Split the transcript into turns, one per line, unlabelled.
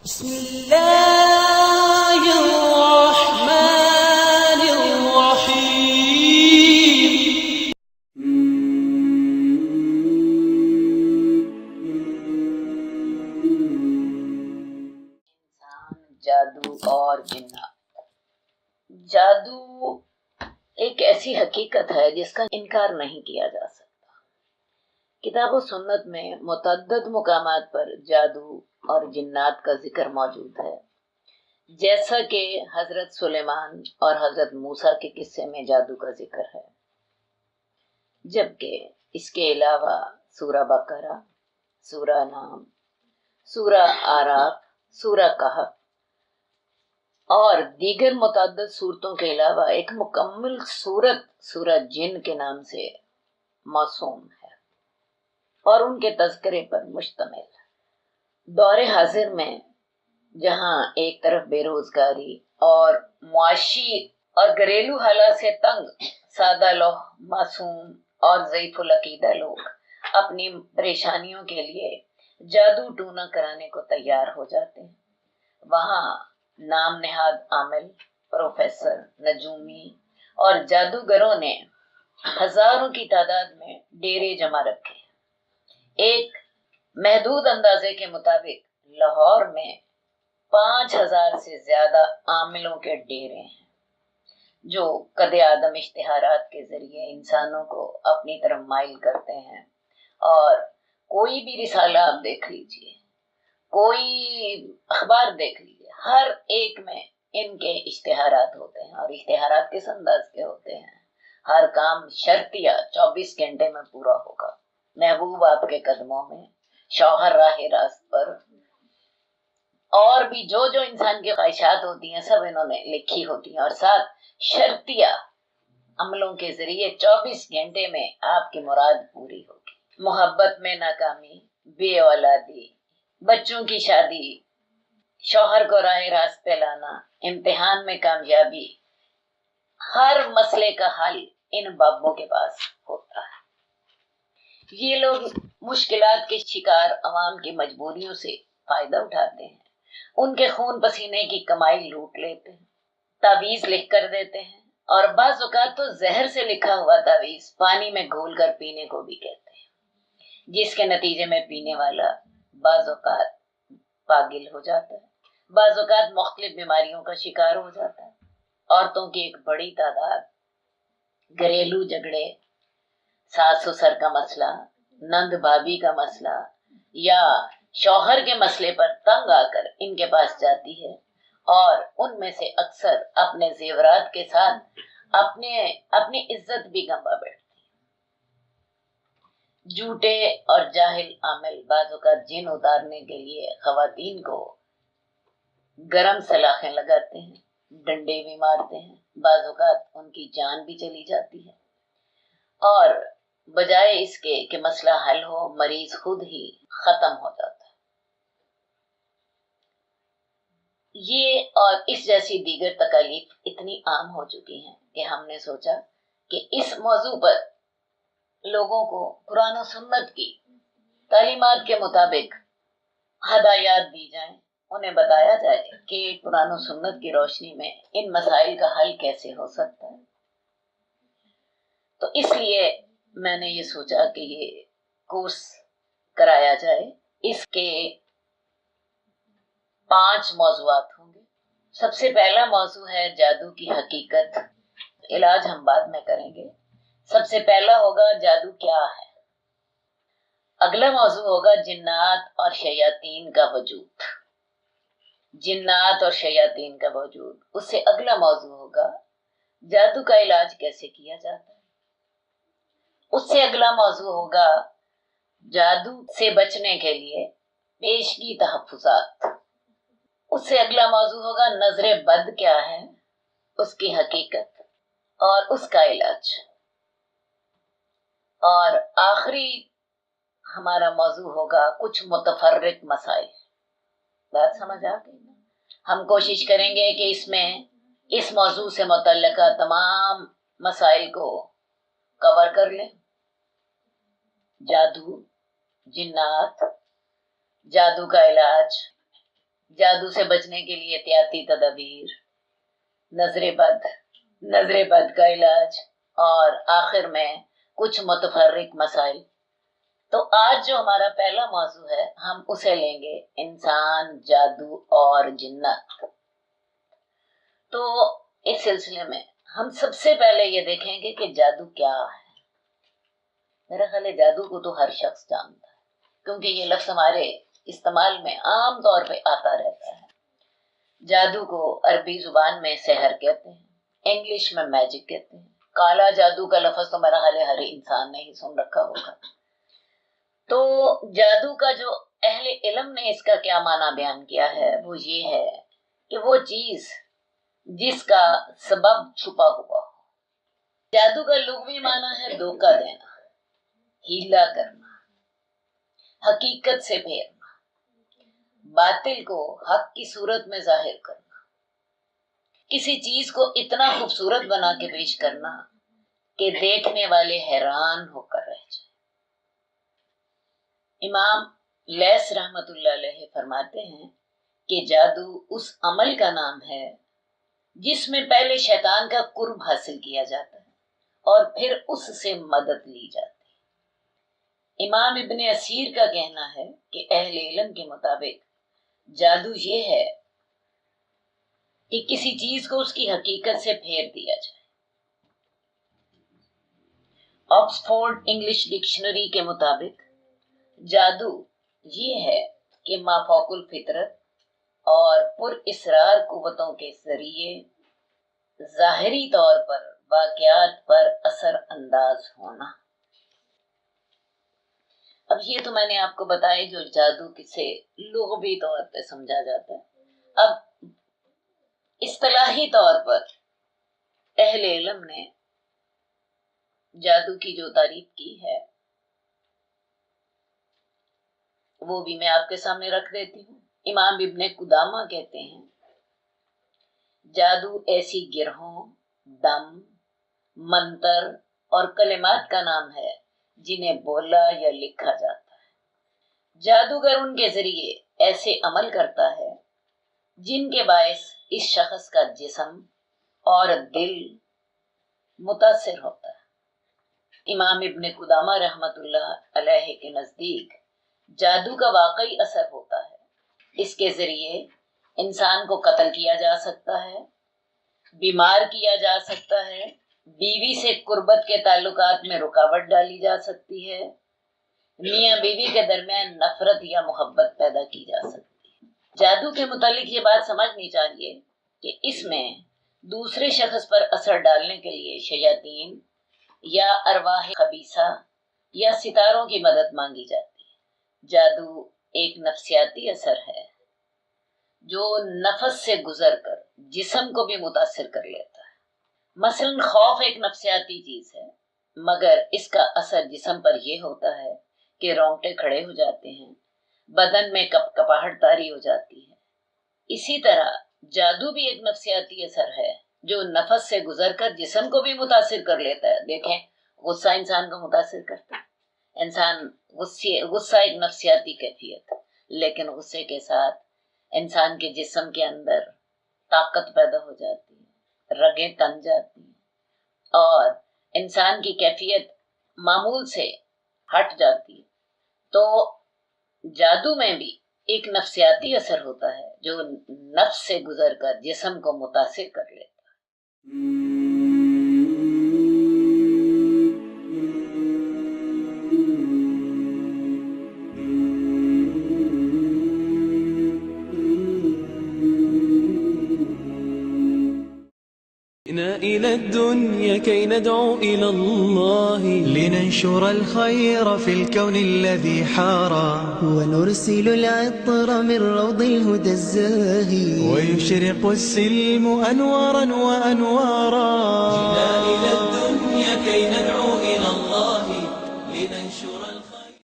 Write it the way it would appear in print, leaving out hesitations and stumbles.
بسم الله الرحمن الرحيم.
جادو اور جنات. جادو ایک ایسی حقیقت ہے جس کا انکار نہیں کیا جا سکتا. کتاب و سنت میں متعدد مقامات پر جادو اور جنات کا ذکر موجود ہے، جیسا کہ حضرت سلیمان اور حضرت موسیٰ کے قصے میں جادو کا ذکر ہے، جبکہ اس کے علاوہ سورہ بقرہ، سورہ نام، سورہ آراف، سورہ کہف اور دیگر متعدد صورتوں کے علاوہ ایک مکمل صورت سورہ جن کے نام سے موسوم ہے اور ان کے تذکرے پر مشتمل ہے. دور حاضر میں جہاں ایک طرف بے روزگاری اور معاشی اور گھریلو حالات سے تنگ سادہ لوح، معصوم اور ضعیف العقیدہ لوگ اپنی پریشانیوں کے لیے جادو ٹونا کرانے کو تیار ہو جاتے ہیں، وہاں نام نہاد عامل، پروفیسر، نجومی اور جادوگروں نے ہزاروں کی تعداد میں ڈیرے جما رکھے. ایک محدود اندازے کے مطابق لاہور میں 5,000 سے زیادہ عاملوں کے ڈیرے ہیں جو قد آدم اشتہارات کے ذریعے انسانوں کو اپنی طرف مائل کرتے ہیں. اور کوئی بھی رسالہ آپ دیکھ لیجئے، کوئی اخبار دیکھ لیجئے، ہر ایک میں ان کے اشتہارات ہوتے ہیں، اور اشتہارات کس انداز کے ہوتے ہیں؟ ہر کام شرطیہ 24 گھنٹے میں پورا ہوگا، محبوب آپ کے قدموں میں، شوہر راہ راست پر، اور بھی جو انسان کی خواہشات ہوتی ہیں سب انہوں نے لکھی ہوتی ہیں، اور ساتھ شرطیہ عملوں کے ذریعے 24 گھنٹے میں آپ کی مراد پوری ہوگی. محبت میں ناکامی، بے اولادی، بچوں کی شادی، شوہر کو راہ راست پہ لانا، امتحان میں کامیابی، ہر مسئلے کا حل ان بابوں کے پاس ہوتا ہے. یہ لوگ مشکلات کے شکار عوام کی مجبوریوں سے فائدہ اٹھاتے ہیں، ان کے خون پسینے کی کمائی لوٹ لیتے ہیں، تعویذ لکھ کر دیتے ہیں، اور بعض اوقات تو زہر سے لکھا ہوا تعویذ پانی میں گھول کر پینے کو بھی کہتے ہیں، جس کے نتیجے میں پینے والا بعض اوقات پاگل ہو جاتا ہے، بعض اوقات مختلف بیماریوں کا شکار ہو جاتا ہے. عورتوں کی ایک بڑی تعداد گھریلو جھگڑے، ساس سسر کا مسئلہ، نند بھابھی کا مسئلہ یا شوہر کے مسئلے پر تنگ آ کر ان کے پاس جاتی ہے، اور ان میں سے اکثر اپنے زیورات کے ساتھ اپنی عزت بھی گنوا بیٹھتی. جھوٹے اور جاہل عامل بعض اوقات جن اتارنے کے لیے خواتین کو گرم سلاخیں لگاتے ہیں، ڈنڈے بھی مارتے ہیں، بعض اوقات ان کی جان بھی چلی جاتی ہے، اور بجائے اس کے کہ مسئلہ حل ہو، مریض خود ہی ختم ہو جاتا ہے. یہ اور اس جیسی دیگر تکالیف اتنی عام ہو چکی ہیں کہ ہم نے سوچا کہ اس موضوع پر لوگوں کو قرآن و سنت کی تعلیمات کے مطابق ہدایات دی جائیں، انہیں بتایا جائے کہ قرآن و سنت کی روشنی میں ان مسائل کا حل کیسے ہو سکتا ہے. تو اس لیے میں نے یہ سوچا کہ یہ کورس کرایا جائے. اس کے 5 موضوعات ہوں گے. سب سے پہلا موضوع ہے جادو کی حقیقت، علاج ہم بعد میں کریں گے. سب سے پہلا ہوگا جادو کیا ہے. اگلا موضوع ہوگا جنات اور شیاطین کا وجود، جنات اور شیاطین کا وجود. اس سے اگلا موضوع ہوگا جادو کا علاج کیسے کیا جاتا ہے. اس سے اگلا موضوع ہوگا جادو سے بچنے کے لیے پیشگی تحفظات. اس سے اگلا موضوع ہوگا نظر بد کیا ہے، اس کی حقیقت اور اس کا علاج. اور آخری ہمارا موضوع ہوگا کچھ متفرق مسائل. بات سمجھ آ گئی؟ ہم کوشش کریں گے کہ اس میں اس موضوع سے متعلقہ تمام مسائل کو کور کر لیں. جادو، جنات، جادو کا علاج، جادو سے بچنے کے لیے احتیاطی تدابیر، نظر بد کا علاج، اور آخر میں کچھ متفرق مسائل۔ تو آج جو ہمارا پہلا موضوع ہے ہم اسے لیں گے انسان، جادو اور جنات۔ تو اس سلسلے میں ہم سب سے پہلے یہ دیکھیں گے کہ جادو کیا ہے۔ میرا خیال ہے جادو کو تو ہر شخص جانتا ہے، کیونکہ یہ لفظ ہمارے استعمال میں عام طور پہ آتا رہتا ہے۔ جادو کو عربی زبان میں سحر کہتے ہیں، انگلش میں میجک کہتے ہیں۔ کالا جادو کا لفظ تو میرا خیال ہے ہر انسان نے ہی سن رکھا ہوگا۔ تو جادو کا جو اہل علم نے اس کا کیا معنی بیان کیا ہے وہ یہ ہے کہ وہ چیز جس کا سبب چھپا ہوا ہو۔ جادو کا لغوی معنی ہے دھوکہ دینا، ہیلا کرنا، حقیقت سے پھیرنا، باطل کو حق کی صورت میں ظاہر کرنا، کسی چیز کو اتنا خوبصورت بنا کے پیش کرنا کہ دیکھنے والے حیران ہو کر رہ جائیں۔ امام لیث رحمت اللہ علیہ فرماتے ہیں کہ جادو اس عمل کا نام ہے جس میں پہلے شیطان کا قرب حاصل کیا جاتا ہے اور پھر اس سے مدد لی جاتی ہے۔ امام ابن اسیر کا کہنا ہے کہ اہل علم کے مطابق جادو یہ ہے کہ کسی چیز کو اس کی حقیقت سے پھیر دیا جائے۔ آکسفورڈ انگلش ڈکشنری کے مطابق جادو یہ ہے کہ مافوق الفطرت اور پر اسرار قوتوں کے ذریعے ظاہری طور پر واقعات پر اثر انداز ہونا۔ اب یہ تو میں نے آپ کو بتایا جو جادو کسے لغوی طور پہ سمجھا جاتا ہے۔ اب اصطلاحی طور پر اہل علم نے جادو کی جو تعریف کی ہے وہ بھی میں آپ کے سامنے رکھ دیتی ہوں۔ امام ابن قدامہ کہتے ہیں جادو ایسی گرہوں، دم، منتر اور کلمات کا نام ہے جنہیں بولا یا لکھا جاتا ہے۔ جادوگر ان کے ذریعے ایسے عمل کرتا ہے جن کے باعث اس شخص کا جسم اور دل متاثر ہوتا ہے۔ امام ابن قدامہ رحمت اللہ علیہ کے نزدیک جادو کا واقعی اثر ہوتا ہے۔ اس کے ذریعے انسان کو قتل کیا جا سکتا ہے، بیمار کیا جا سکتا ہے، بیوی سے قربت کے تعلقات میں رکاوٹ ڈالی جا سکتی ہے، میاں بیوی کے درمیان نفرت یا محبت پیدا کی جا سکتی ہے۔ جادو کے متعلق یہ بات سمجھنی چاہیے کہ اس میں دوسرے شخص پر اثر ڈالنے کے لیے شیاطین یا ارواح خبیثہ یا ستاروں کی مدد مانگی جاتی ہے۔ جادو ایک نفسیاتی اثر ہے جو نفس سے گزر کر جسم کو بھی متاثر کر لیتا ہے۔ مثلا خوف ایک نفسیاتی چیز ہے، مگر اس کا اثر جسم پر یہ ہوتا ہے کہ رونگٹے کھڑے ہو جاتے ہیں، بدن میں کپ کپاہٹ طاری ہو جاتی ہے۔ اسی طرح جادو بھی ایک نفسیاتی اثر ہے جو نفس سے گزر کر جسم کو بھی متاثر کر لیتا ہے۔ دیکھیں غصہ انسان کو متاثر کرتا ہے۔ غصہ ایک نفسیاتی کیفیت ہے، لیکن غصے کے ساتھ انسان کے جسم کے اندر طاقت پیدا ہو جاتی ہے، رگیں تن جاتی ہیں اور انسان کی کیفیت معمول سے ہٹ جاتی ہے۔ تو جادو میں بھی ایک نفسیاتی اثر ہوتا ہے جو نفس سے گزر کر جسم کو متاثر کر لیتا ہے۔
إلى الدنيا كي ندعو إلى الله
لننشر الخير في الكون الذي حارى
ونرسل العطر من روض الهدى الزاهي
ويشرق السلم أنوارا وأنوارا
إلى الدنيا كي ندعو إلى